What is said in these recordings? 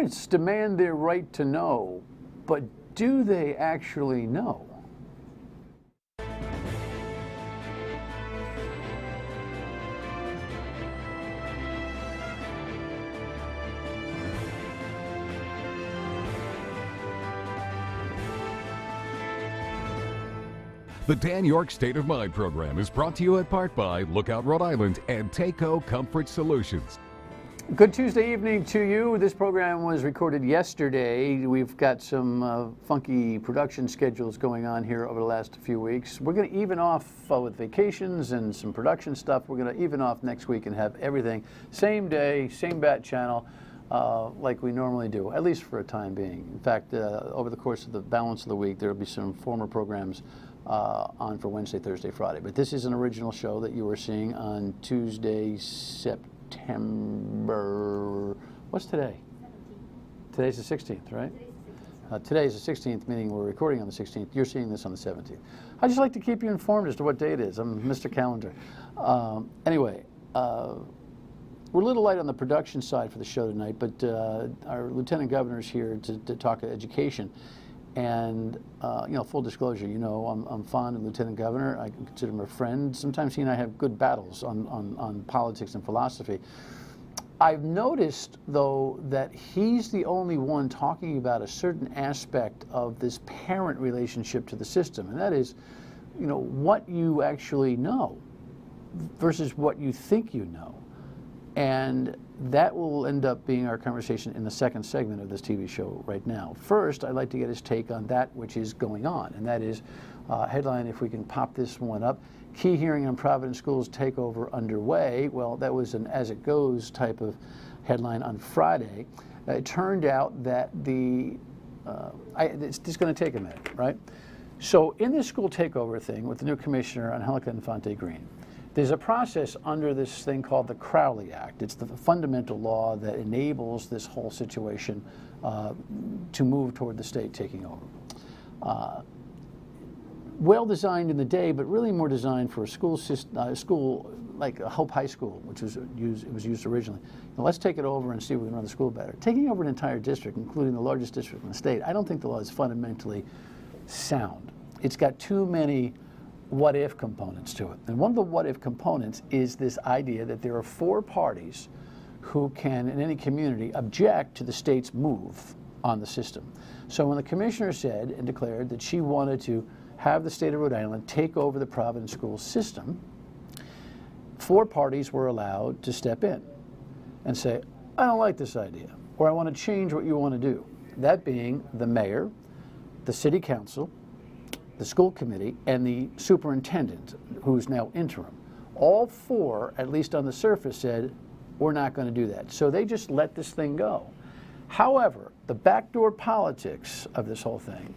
parents demand their right to know, but do they actually know? The Dan York State of Mind program is brought to you in part by Lookout Rhode Island and Takeover Comfort Solutions. Good Tuesday evening to you. This program was recorded yesterday. We've got some funky production schedules going on here over the last few weeks. We're going to even off with vacations and some production stuff. We're going to even off next week and have everything same day, same bat channel, like we normally do, at least for a time being. In fact, over the course of the balance of the week, there will be some former programs on for Wednesday, Thursday, Friday. But this is an original show that you are seeing on Tuesday, September, what's today? 17th. Today's the 16th, right? Today's the 16th, meaning we're recording on the 16th. You're seeing this on the 17th. I just like to keep you informed as to what day it is. I'm Mr. Calendar. Anyway, we're a little light on the production side for the show tonight, but our Lieutenant Governor's here to talk education. And, you know, full disclosure, you know, I'm fond of Lieutenant Governor. I consider him a friend. Sometimes he and I have good battles on politics and philosophy. I've noticed, though, that he's the only one talking about a certain aspect of this parent relationship to the system, and that is, you know, what you actually know versus what you think you know. And that will end up being our conversation in the second segment of this TV show right now. First, I'd like to get his take on that which is going on, and that is headline, if we can pop this one up, key hearing on Providence schools takeover underway. Well, that was an as it goes type of headline on Friday. It turned out that it's just going to take a minute, right? So in this school takeover thing with the new commissioner, Angelica Infante-Green, there's a process under this thing called the Crowley Act. It's the fundamental law that enables this whole situation to move toward the state taking over. Well designed in the day, but really more designed for a school like Hope High School, which was used originally. Now let's take it over and see if we can run the school better. Taking over an entire district, including the largest district in the state, I don't think the law is fundamentally sound. It's got too many what-if components to it. And one of the what-if components is this idea that there are four parties who can, in any community, object to the state's move on the system. So when the commissioner said and declared that she wanted to have the state of Rhode Island take over the Providence school system, four parties were allowed to step in and say, I don't like this idea, or I want to change what you want to do. That being the mayor, the city council, the school committee, and the superintendent, who's now interim. All four, at least on the surface, said, we're not going to do that. So they just let this thing go. However, the backdoor politics of this whole thing,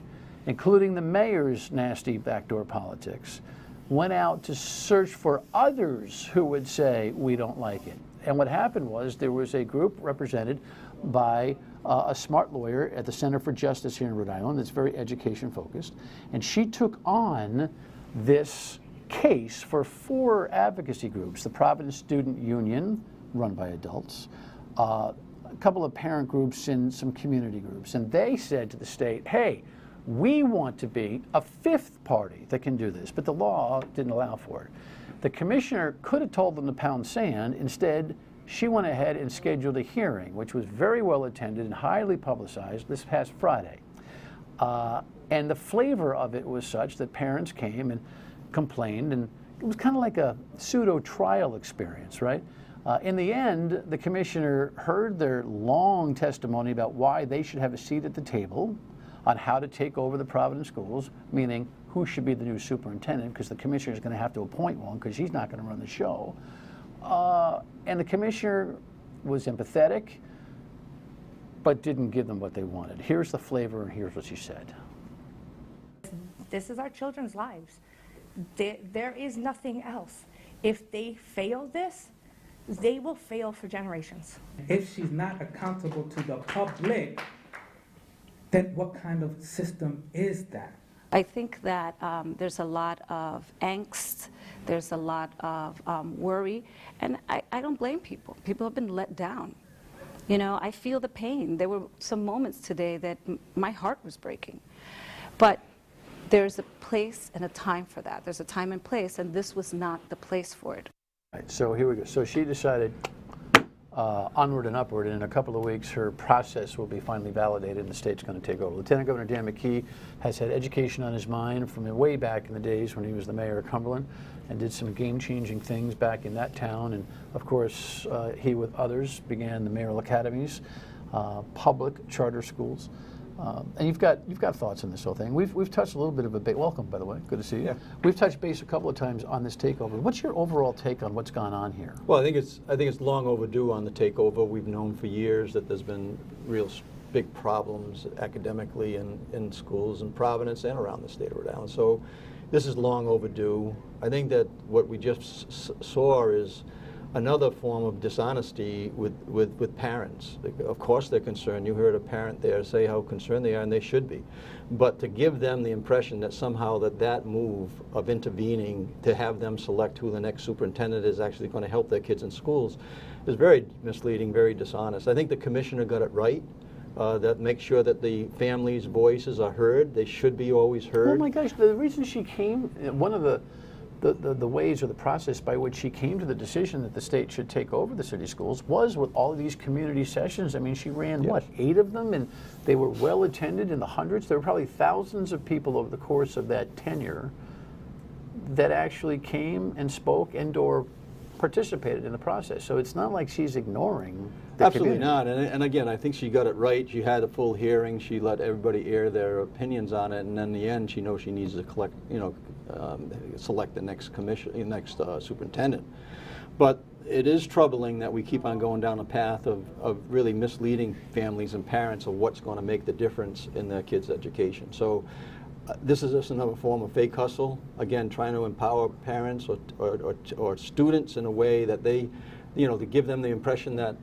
including the mayor's nasty backdoor politics, went out to search for others who would say, we don't like it. And what happened was there was a group represented by a smart lawyer at the Center for Justice here in Rhode Island that's very education focused, and she took on this case for four advocacy groups: the Providence Student Union, run by adults, a couple of parent groups, and some community groups. And they said to the state, hey, we want to be a fifth party that can do this, but the law didn't allow for it. The commissioner could have told them to pound sand. Instead, she went ahead and scheduled a hearing, which was very well attended and highly publicized this past Friday. And the flavor of it was such that parents came and complained, and it was kind of like a pseudo-trial experience, right? In the end, the commissioner heard their long testimony about why they should have a seat at the table on how to take over the Providence schools, meaning who should be the new superintendent, because the commissioner is going to have to appoint one because he's not going to run the show. And the commissioner was empathetic, but didn't give them what they wanted. Here's the flavor, and here's what she said. This is our children's lives. There is nothing else. If they fail this, they will fail for generations. If she's not accountable to the public, then what kind of system is that? I think that there's a lot of angst, there's a lot of worry, and I don't blame people. People have been let down. You know, I feel the pain. There were some moments today that my heart was breaking. But there's a place and a time for that. There's a time and place, and this was not the place for it. Right, so here we go. So she decided onward and upward, and in a couple of weeks her process will be finally validated and the state's going to take over. Lieutenant Governor Dan McKee has had education on his mind from way back in the days when he was the mayor of Cumberland and did some game-changing things back in that town. And of course, he with others began the mayoral academies, public charter schools. And you've got thoughts on this whole thing. We've touched a little bit of a welcome, by the way. Good to see you. Yeah. We've touched base a couple of times on this takeover. What's your overall take on what's gone on here? Well, I think it's long overdue on the takeover. We've known for years that there's been real big problems academically in schools in Providence and around the state of Rhode Island. So this is long overdue. I think that what we just saw is another form of dishonesty with parents. Of course they're concerned. You heard a parent there say how concerned they are, and they should be. But to give them the impression that somehow that move of intervening to have them select who the next superintendent is actually going to help their kids in schools is very misleading, very dishonest. I think the commissioner got it right. That makes sure that the families' voices are heard. They should be always heard. Oh my gosh, the reason she came, one of the ways or the process by which she came to the decision that the state should take over the city schools was with all of these community sessions. I mean, she ran, Yes. what, 8 of them? And they were well attended in the hundreds. There were probably thousands of people over the course of that tenure that actually came and spoke and or participated in the process. So it's not like she's ignoring the Absolutely community. not. And again, I think she got it right. She had a full hearing. She let everybody air their opinions on it. And in the end, she knows she needs to select the next superintendent. But it is troubling that we keep on going down a path of really misleading families and parents of what's going to make the difference in their kids' education. So this is just another form of fake hustle. Again, trying to empower parents or students in a way that they, to give them the impression that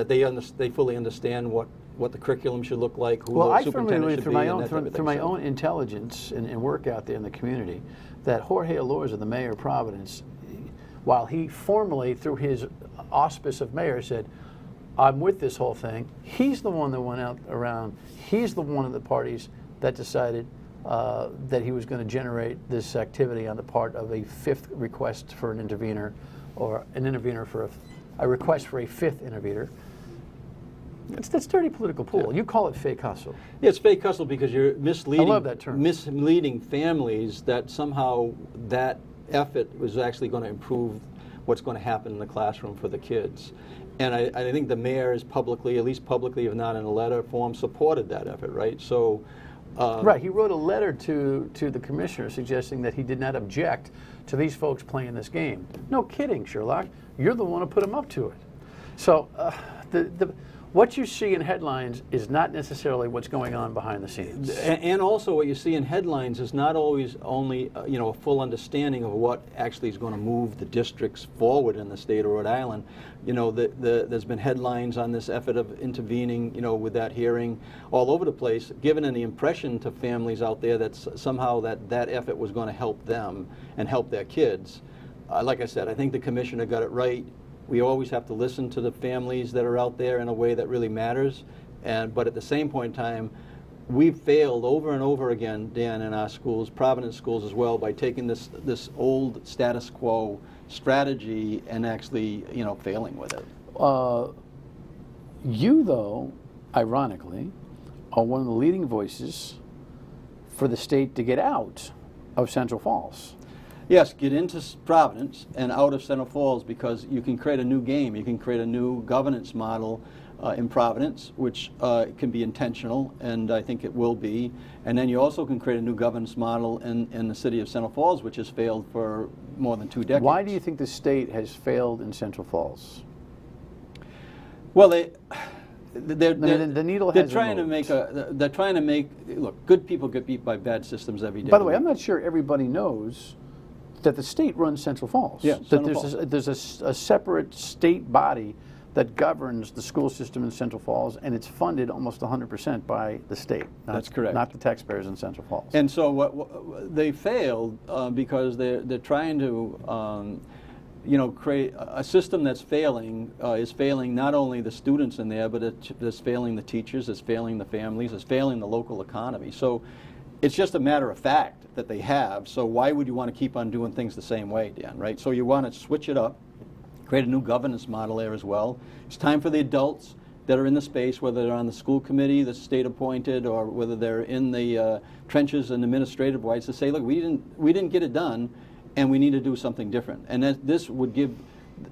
they fully understand what the curriculum should look like, who Well, the I firmly superintendent believe should through be, my and own that type of through thing. my So- own intelligence and work out there in the community, that Jorge Alorza, the mayor of Providence, while he formally, through his auspice of mayor, said, "I'm with this whole thing," he's the one that went out around. He's the one of the parties that decided that he was going to generate this activity on the part of a 5th request for an intervener, or an intervener for a request for a 5th intervener. That's dirty political pool. You call it fake hustle. Yeah, it's fake hustle because you're misleading. I love that term. Misleading families that somehow that effort was actually going to improve what's going to happen in the classroom for the kids. And I think the mayor is publicly, at least publicly, if not in a letter form, supported that effort, right? So. Right, he wrote a letter to the commissioner suggesting that he did not object to these folks playing this game. No kidding, Sherlock. You're the one who put him up to it. So what you see in headlines is not necessarily what's going on behind the scenes. And also what you see in headlines is not always only a full understanding of what actually is going to move the districts forward in the state of Rhode Island. There's been headlines on this effort of intervening, with that hearing all over the place, giving an impression to families out there that somehow that effort was going to help them and help their kids. Like I said, I think the commissioner got it right. We always have to listen to the families that are out there in a way that really matters. But at the same point in time, we've failed over and over again, Dan, in our schools, Providence schools as well, by taking this old status quo strategy and actually, failing with it. You, though, ironically, are one of the leading voices for the state to get out of Central Falls. Yes, get into Providence and out of Central Falls, because you can create a new game. You can create a new governance model in Providence, which can be intentional, and I think it will be. And then you also can create a new governance model in the city of Central Falls, which has failed for more than 2 decades. Why do you think the state has failed in Central Falls? Well, The needle they're hasn't trying to moved. they're trying to make, look, good people get beat by bad systems every day. By the way, I'm not sure everybody knows that the state runs Central Falls. Yeah, that Central there's a separate state body that governs the school system in Central Falls, and it's funded almost 100% by the state. That's correct. Not the taxpayers in Central Falls. And so what they failed because they're trying to create a system that's failing is failing not only the students in there, but it's failing the teachers, it's failing the families, it's failing the local economy. So it's just a matter of fact that they have. So why would you want to keep on doing things the same way, Dan, right? So you want to switch it up, create a new governance model there as well. It's time for the adults that are in the space, whether they're on the school committee that's state appointed or whether they're in the trenches and administrative wise, to say, look, we didn't get it done, and we need to do something different. And this would give,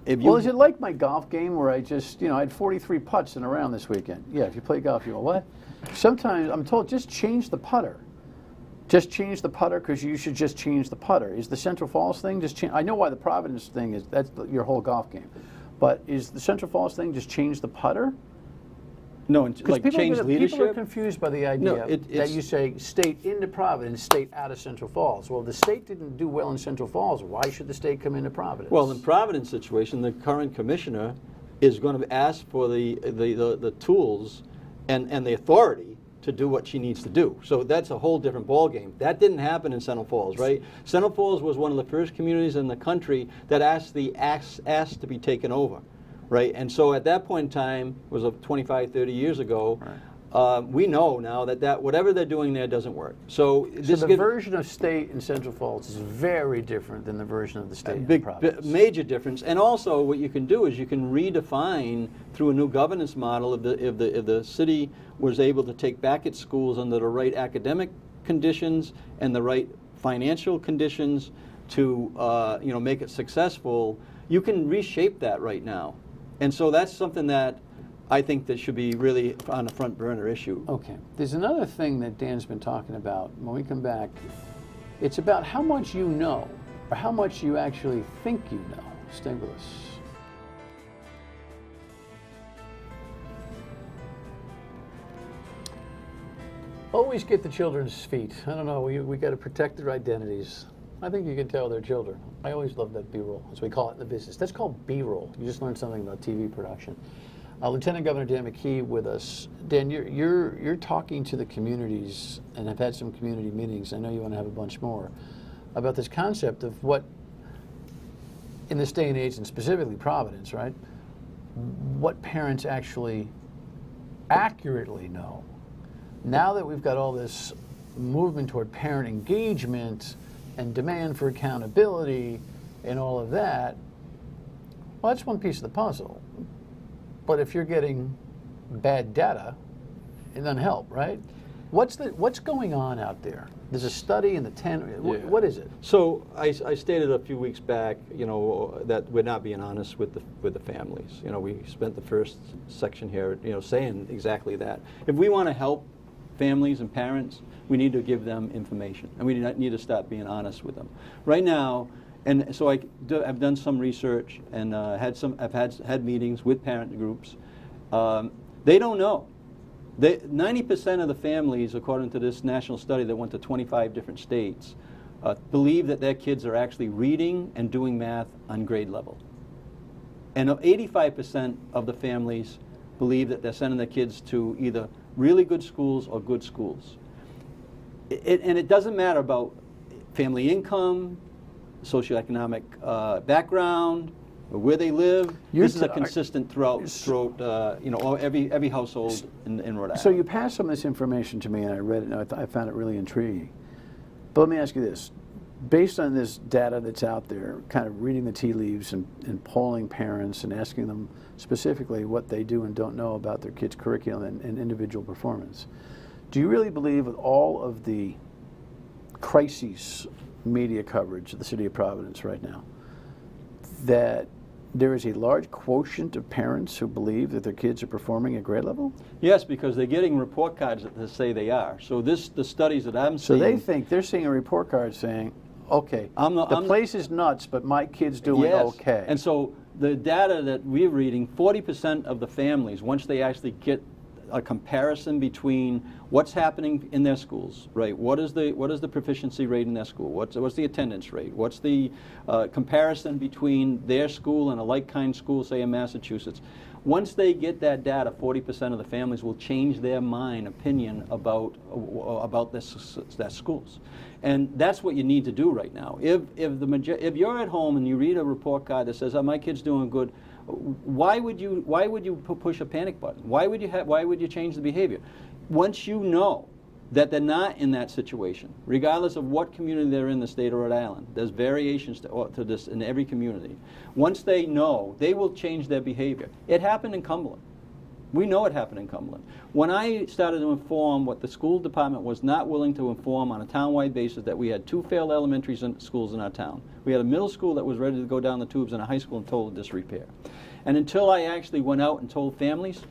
if you... Well, is it like my golf game where I just, I had 43 putts in a round this weekend? Yeah, if you play golf, you go, what? Sometimes I'm told, just change the putter. Just change the putter because you should just change the putter. Is the Central Falls thing just change? I know why the Providence thing is, that's your whole golf game. But is the Central Falls thing just change the putter? No, like change leadership? People are confused by the idea that you say state into Providence, state out of Central Falls. Well, the state didn't do well in Central Falls. Why should the state come into Providence? Well, in Providence situation, the current commissioner is going to ask for the tools and the authority to do what she needs to do. So that's a whole different ballgame. That didn't happen in Central Falls, right? Central Falls was one of the first communities in the country that asked to be taken over. Right, and so at that point in time, it was 25, 30 years ago, right. We know now that whatever they're doing there doesn't work. So the version of state in Central Falls is very different than the version of the state in Providence. Major difference. And also what you can do is you can redefine through a new governance model if the city was able to take back its schools under the right academic conditions and the right financial conditions to make it successful. You can reshape that right now. And so that's something that I think that should be really on a front burner issue. Okay. There's another thing that Dan's been talking about. When we come back, it's about how much you know, or how much you actually think you know. Stay with us. Always get the children's feet. I don't know, we got to protect their identities. I think you can tell they're children. I always love that B-roll, as we call it in the business. That's called B-roll. You just learned something about TV production. Lieutenant Governor Dan McKee with us. Dan, you're talking to the communities and have had some community meetings. I know you want to have a bunch more about this concept of what, in this day and age, and specifically Providence, right? What parents actually accurately know. Now that we've got all this movement toward parent engagement and demand for accountability and all of that, well, that's one piece of the puzzle. But if you're getting bad data, it doesn't help, right? What's going on out there? There's a study in the 10. What is it? So I stated a few weeks back, that we're not being honest with the families. We spent the first section here, saying exactly that. If we want to help families and parents, we need to give them information, and we need to start being honest with them. Right now, and so I've done some research and I've had meetings with parent groups. They don't know. 90% of the families, according to this national study that went to 25 different states, believe that their kids are actually reading and doing math on grade level. And 85% of the families believe that they're sending their kids to either really good schools or good schools. And it doesn't matter about family income, socioeconomic background, or where they live. This is a consistent throughout every household in Rhode Island. So you passed some of this information to me, and I read it, and I found it really intriguing. But let me ask you this. Based on this data that's out there, kind of reading the tea leaves and polling parents and asking them specifically what they do and don't know about their kids' curriculum and individual performance, do you really believe with all of the crises media coverage of the city of Providence right now that there is a large quotient of parents who believe that their kids are performing at grade level? Yes, because they're getting report cards that say they are. So the studies that I'm seeing... So they're seeing a report card saying, okay, the place is nuts, but my kid's doing okay. And so the data that we're reading, 40% of the families, once they actually get a comparison between what's happening in their schools, right? What is the proficiency rate in their school? What's the attendance rate? What's the comparison between their school and a like-kind school, say in Massachusetts? Once they get that data, 40% of the families will change their opinion about their schools. And that's what you need to do right now. If you're at home and you read a report card that says, "Oh, my kid's doing good," why would you push a panic button? Why would you change the behavior? Once you know that they're not in that situation, regardless of what community they're in the state of Rhode Island, there's variations to this in every community. Once they know, they will change their behavior. It happened in Cumberland. We know it happened in Cumberland. When I started to inform what the school department was not willing to inform on a town-wide basis, that we had 2 failed elementary schools in our town. We had a middle school that was ready to go down the tubes and a high school in total disrepair. And until I actually went out and told families,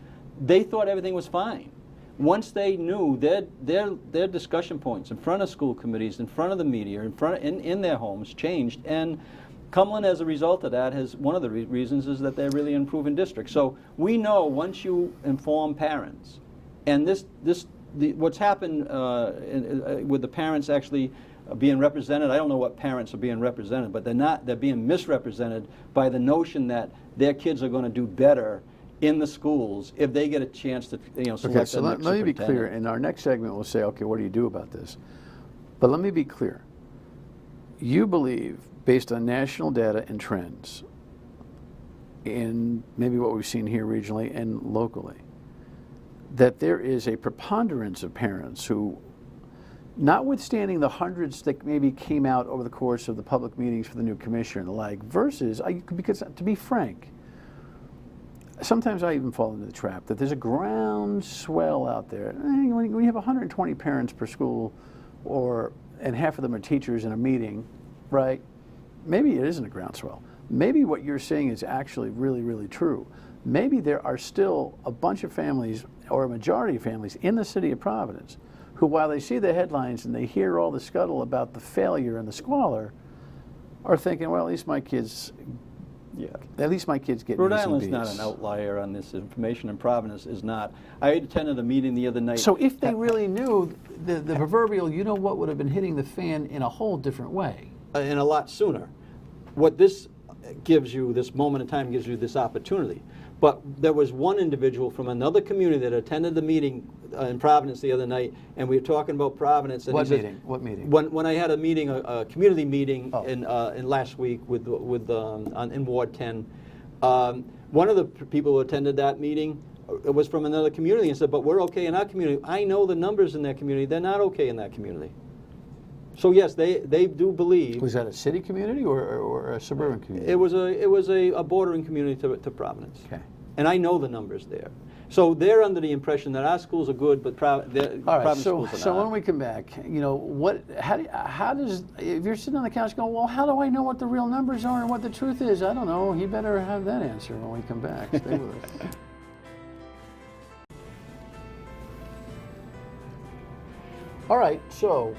they thought everything was fine. Once they knew their discussion points in front of school committees, in front of the media, in their homes changed, and Cumberland, as a result of that, one of the reasons is that they're really an improving district. So we know once you inform parents, and what's happened with the parents actually being represented, I don't know what parents are being represented, but they're being misrepresented by the notion that their kids are going to do better in the schools if they get a chance to select Okay, so let me be clear. superintendent. In our next segment, we'll say, okay, what do you do about this? But let me be clear. You believe, based on national data and trends, in maybe what we've seen here regionally and locally, that there is a preponderance of parents who, notwithstanding the hundreds that maybe came out over the course of the public meetings for the new commissioner and the like, versus, because to be frank, sometimes I even fall into the trap that there's a groundswell out there. When you have 120 parents per school, and half of them are teachers in a meeting, right? Maybe it isn't a groundswell. Maybe what you're saying is actually really, really true. Maybe there are still a bunch of families, or a majority of families in the city of Providence, who, while they see the headlines and they hear all the scuttle about the failure and the squalor, are thinking, well, at least my kids get Rhode A's and Island's B's. not an outlier on this information, and Providence is not. I attended a meeting the other night. So if they really knew, the proverbial, what would have been hitting the fan in a whole different way. And a lot sooner. What this gives you, this moment in time gives you this opportunity. But there was one individual from another community that attended the meeting in Providence the other night, and we were talking about Providence. And What he says, meeting? What meeting? When I had a meeting, a community meeting Oh. in last week in Ward 10, one of the people who attended that meeting was from another community and said, "But we're okay in our community." I know the numbers in that community; they're not okay in that community. So yes, they do believe. Was that a city community or a suburban community? It was a bordering community to Providence. Okay. And I know the numbers there. So they're under the impression that our schools are good, but All right. Providence schools are So not. when we come back, how does if you're sitting on the couch going, well, how do I know what the real numbers are and what the truth is? I don't know. You better have that answer when we come back. Stay with us. All right. So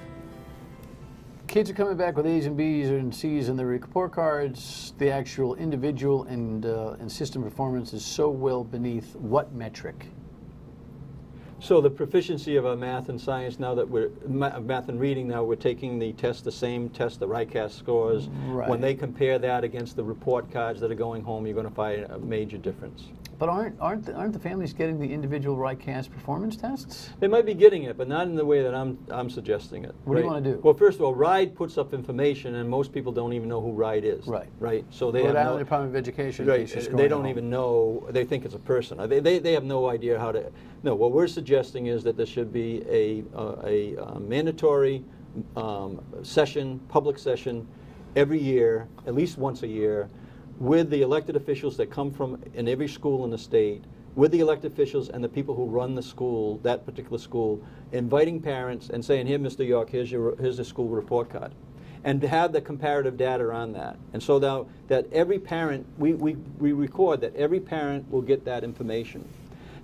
kids are coming back with A's and B's and C's in their report cards. The actual individual and system performance is so well beneath what metric? So the proficiency of our math and science, now that we're math and reading, now we're taking the test, the same test, the RICAS scores. Right. When they compare that against the report cards that are going home, you're going to find a major difference. But aren't the families getting the individual RICAS performance tests? They might be getting it, but not in the way that I'm suggesting it. What do you right? wanna do? Well, first of all, RIDE puts up information, and most people don't even know who RIDE is. Right. Right. So they Rhode have Island no. Department of Education. Right. in case you're They scrolling don't home. even know. They think it's a person. They have no idea how to. No. What we're suggesting is that there should be a mandatory session, public session, every year, at least once a year, with the elected officials that come from in every school in the state, with the elected officials and the people who run the school, that particular school, inviting parents and saying, "Here, Mr. York, here's the school report card," and to have the comparative data on that. And so now that every parent, we record that every parent will get that information.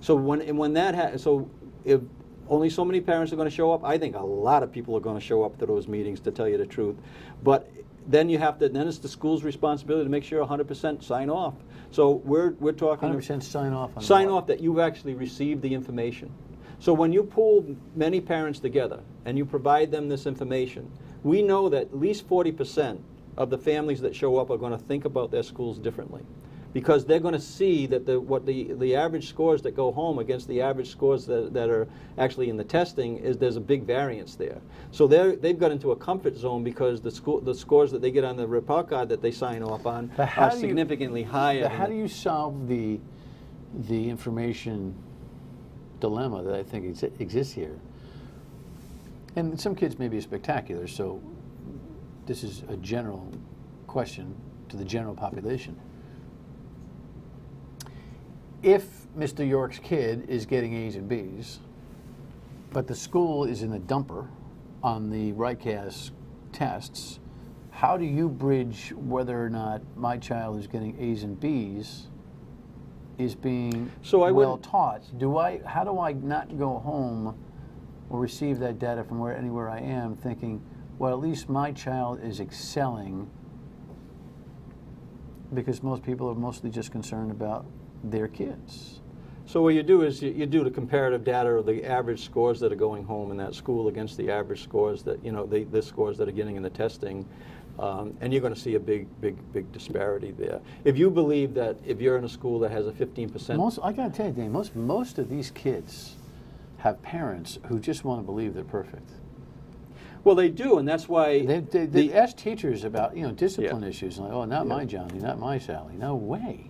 So when that so if only so many parents are going to show up, I think a lot of people are going to show up to those meetings, to tell you the truth. But then it's the school's responsibility to make sure 100% sign off. So we're talking 100% sign off on sign what? off that you've actually received the information. So when you pool many parents together and you provide them this information, we know that at least 40% of the families that show up are going to think about their schools differently, because they're going to see that the average scores that go home against the average scores that are actually in the testing is there's a big variance there. So they've got into a comfort zone because the scores that they get on the report card that they sign off on are significantly higher. But how do you solve the information dilemma that I think exists here? And some kids may be spectacular, so this is a general question to the general population. If Mr. York's kid is getting A's and B's, but the school is in the dumper on the RICAS tests, how do you bridge whether or not my child who's getting A's and B's is being well taught? How do I not go home or receive that data from anywhere I am thinking, well, at least my child is excelling, because most people are mostly just concerned about their kids? So what you do is you do the comparative data of the average scores that are going home in that school against the average scores that, the scores that are getting in the testing, and you're going to see a big disparity there. If you believe that if you're in a school that has a 15%... I got to tell you, Dan, most of these kids have parents who just want to believe they're perfect. Well, they do, and that's why... They ask teachers about, discipline issues, and like, oh, not my Johnny, not my Sally. No way.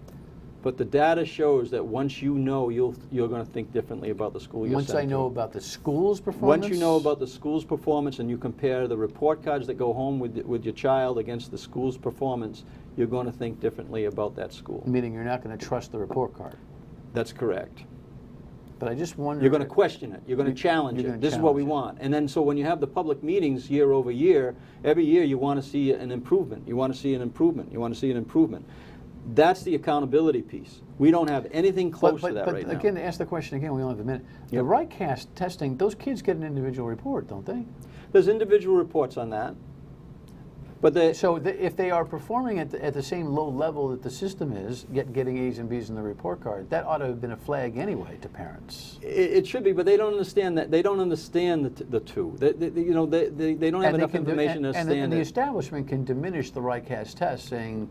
But the data shows that once you know, you're going to think differently about the school you're Once sent I know to. about the school's performance? Once you know about the school's performance and you compare the report cards that go home with your child against the school's performance, you're going to think differently about that school. Meaning you're not going to trust the report card. That's correct. But I just wonder... You're going to question it. You're going to challenge it. This is what we want. And then so when you have the public meetings year over year, every year you want to see an improvement. You want to see an improvement. You want to see an improvement. That's the accountability piece. We don't have anything close to that right now. But again, to ask the question again, we only have a minute. The RICAS testing, those kids get an individual report, don't they? There's individual reports on that. But if they are performing at the same low level that the system is, getting A's and B's in the report card, that ought to have been a flag anyway to parents. It should be, but they don't understand that. They don't understand the two. They don't have enough information to understand it. And the establishment can diminish the RICAS test, saying,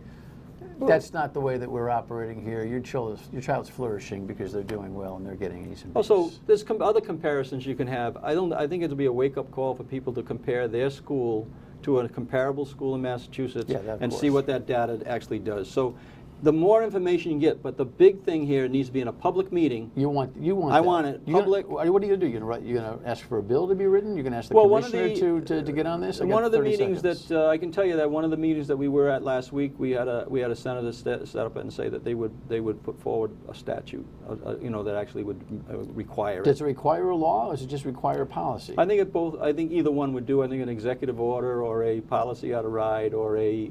that's not the way that we're operating here. Your child's flourishing because they're doing well and they're getting A's and B's. Also, there's other comparisons you can have. I think it'll be a wake-up call for people to compare their school to a comparable school in Massachusetts and see what that data actually does. So the more information you get, but the big thing here needs to be in a public meeting. You want I want it public. What are you going to do? You're going to ask for a bill to be written? You're going to ask the commissioner to get on this? One of the meetings that I can tell you that one of the meetings that we were at last week, we had a senator set up and say that they would put forward a statute, that actually would require it. Does it require a law, or does it just require a policy? I think I think either one would do. I think an executive order or a policy ought to ride, or a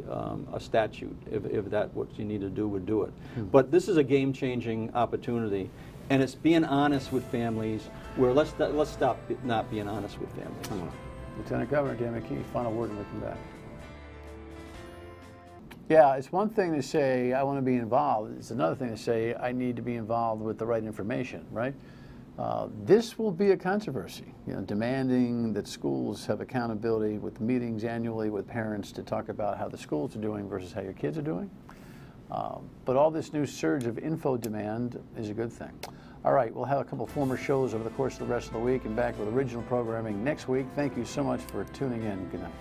statute, if that's what you need to do, would do it. But this is a game-changing opportunity, and it's being honest with families. Where let's stop not being honest with families. Lieutenant Governor Dan McKee, final word, and we'll come back. Yeah, it's one thing to say I want to be involved. It's another thing to say I need to be involved with the right information, right? This will be a controversy, demanding that schools have accountability with meetings annually with parents to talk about how the schools are doing versus how your kids are doing. But all this new surge of info demand is a good thing. All right, we'll have a couple former shows over the course of the rest of the week and back with original programming next week. Thank you so much for tuning in. Good night.